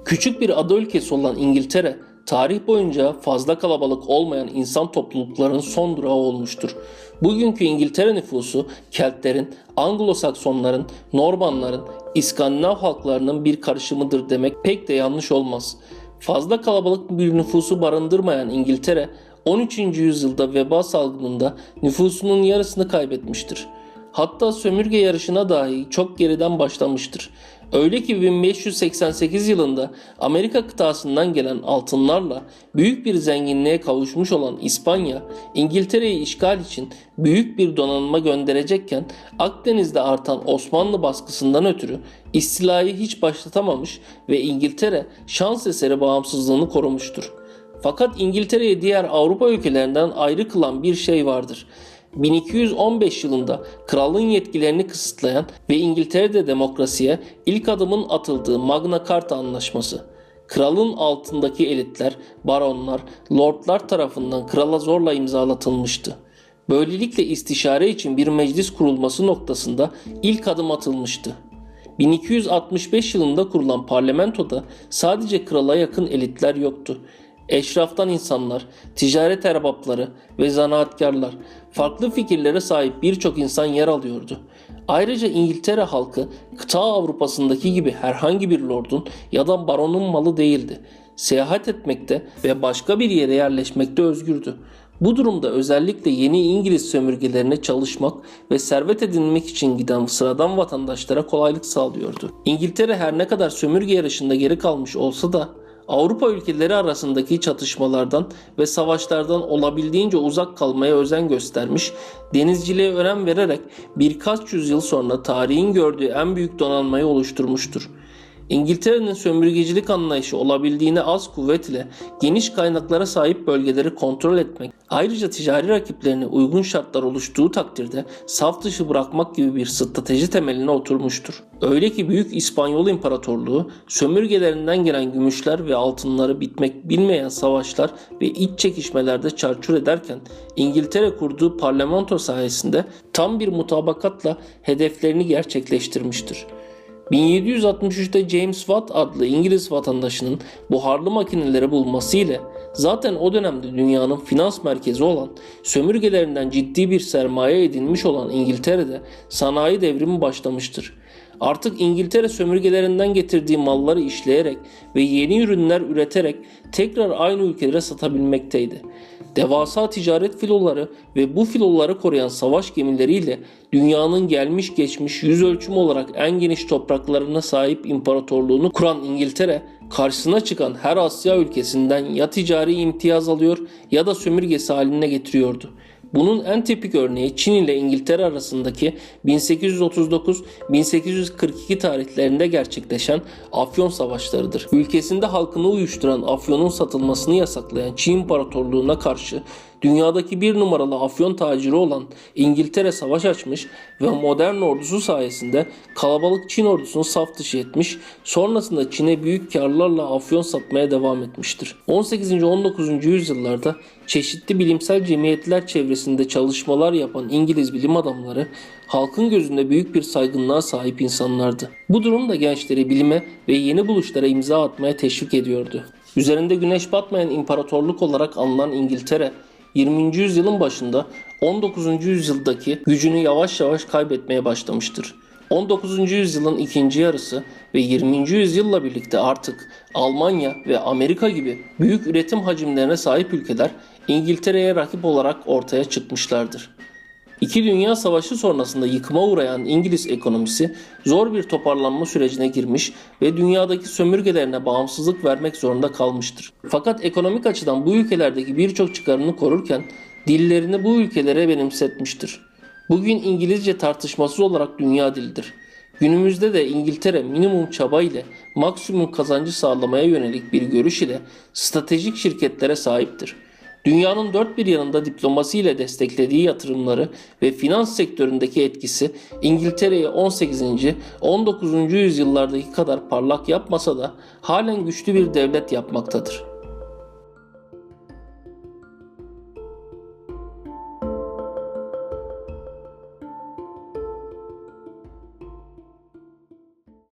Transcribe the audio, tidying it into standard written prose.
Küçük bir ada ülkesi olan İngiltere, tarih boyunca fazla kalabalık olmayan insan topluluklarının son durağı olmuştur. Bugünkü İngiltere nüfusu Keltlerin, Anglo-Saksonların, Normanların, İskandinav halklarının bir karışımıdır demek pek de yanlış olmaz. Fazla kalabalık bir nüfusu barındırmayan İngiltere, 13. yüzyılda veba salgınında nüfusunun yarısını kaybetmiştir. Hatta sömürge yarışına dahi çok geriden başlamıştır. Öyle ki 1588 yılında Amerika kıtasından gelen altınlarla büyük bir zenginliğe kavuşmuş olan İspanya, İngiltere'yi işgal için büyük bir donanma gönderecekken Akdeniz'de artan Osmanlı baskısından ötürü istilayı hiç başlatamamış ve İngiltere şans eseri bağımsızlığını korumuştur. Fakat İngiltere'yi diğer Avrupa ülkelerinden ayrı kılan bir şey vardır. 1215 yılında kralın yetkilerini kısıtlayan ve İngiltere'de demokrasiye ilk adımın atıldığı Magna Carta Anlaşması. Kralın altındaki elitler, baronlar, lordlar tarafından krala zorla imzalatılmıştı. Böylelikle istişare için bir meclis kurulması noktasında ilk adım atılmıştı. 1265 yılında kurulan parlamentoda sadece krala yakın elitler yoktu. Eşraftan insanlar, ticaret erbapları ve zanaatkarlar, farklı fikirlere sahip birçok insan yer alıyordu. Ayrıca İngiltere halkı kıta Avrupa'sındaki gibi herhangi bir lordun ya da baronun malı değildi. Seyahat etmekte ve başka bir yere yerleşmekte özgürdü. Bu durumda özellikle yeni İngiliz sömürgelerine çalışmak ve servet edinmek için giden sıradan vatandaşlara kolaylık sağlıyordu. İngiltere her ne kadar sömürge yarışında geri kalmış olsa da Avrupa ülkeleri arasındaki çatışmalardan ve savaşlardan olabildiğince uzak kalmaya özen göstermiş, denizciliğe önem vererek birkaç yüzyıl sonra tarihin gördüğü en büyük donanmayı oluşturmuştur. İngiltere'nin sömürgecilik anlayışı olabildiğine az kuvvet ile geniş kaynaklara sahip bölgeleri kontrol etmek, ayrıca ticari rakiplerine uygun şartlar oluştuğu takdirde saf dışı bırakmak gibi bir strateji temeline oturmuştur. Öyle ki Büyük İspanyol İmparatorluğu sömürgelerinden gelen gümüşler ve altınları bitmek bilmeyen savaşlar ve iç çekişmelerde çarçur ederken İngiltere kurduğu parlamento sayesinde tam bir mutabakatla hedeflerini gerçekleştirmiştir. 1763'te James Watt adlı İngiliz vatandaşının buharlı makineleri bulması ile zaten o dönemde dünyanın finans merkezi olan, sömürgelerinden ciddi bir sermaye edinmiş olan İngiltere'de sanayi devrimi başlamıştır. Artık İngiltere sömürgelerinden getirdiği malları işleyerek ve yeni ürünler üreterek tekrar aynı ülkelere satabilmekteydi. Devasa ticaret filoları ve bu filoları koruyan savaş gemileriyle dünyanın gelmiş geçmiş yüz ölçümü olarak en geniş topraklarına sahip imparatorluğunu kuran İngiltere, karşısına çıkan her Asya ülkesinden ya ticari imtiyaz alıyor ya da sömürgesi haline getiriyordu. Bunun en tipik örneği Çin ile İngiltere arasındaki 1839-1842 tarihlerinde gerçekleşen Afyon Savaşlarıdır. Ülkesinde halkını uyuşturan afyonun satılmasını yasaklayan Çin İmparatorluğu'na karşı dünyadaki bir numaralı afyon taciri olan İngiltere savaş açmış ve modern ordusu sayesinde kalabalık Çin ordusunu saf dışı etmiş, sonrasında Çin'e büyük karlarla afyon satmaya devam etmiştir. 18. 19. yüzyıllarda çeşitli bilimsel cemiyetler çevresinde çalışmalar yapan İngiliz bilim adamları halkın gözünde büyük bir saygınlığa sahip insanlardı. Bu durum da gençleri bilime ve yeni buluşlara imza atmaya teşvik ediyordu. Üzerinde güneş batmayan imparatorluk olarak anılan İngiltere, 20. yüzyılın başında 19. yüzyıldaki gücünü yavaş yavaş kaybetmeye başlamıştır. 19. yüzyılın ikinci yarısı ve 20. yüzyılla birlikte artık Almanya ve Amerika gibi büyük üretim hacimlerine sahip ülkeler İngiltere'ye rakip olarak ortaya çıkmışlardır. İki Dünya Savaşı sonrasında yıkıma uğrayan İngiliz ekonomisi zor bir toparlanma sürecine girmiş ve dünyadaki sömürgelerine bağımsızlık vermek zorunda kalmıştır. Fakat ekonomik açıdan bu ülkelerdeki birçok çıkarını korurken dillerini bu ülkelere benimsetmiştir. Bugün İngilizce tartışmasız olarak dünya dilidir. Günümüzde de İngiltere minimum çaba ile maksimum kazancı sağlamaya yönelik bir görüş ile stratejik şirketlere sahiptir. Dünyanın dört bir yanında diplomasi ile desteklediği yatırımları ve finans sektöründeki etkisi İngiltere'yi 18. 19. yüzyıllardaki kadar parlak yapmasa da halen güçlü bir devlet yapmaktadır.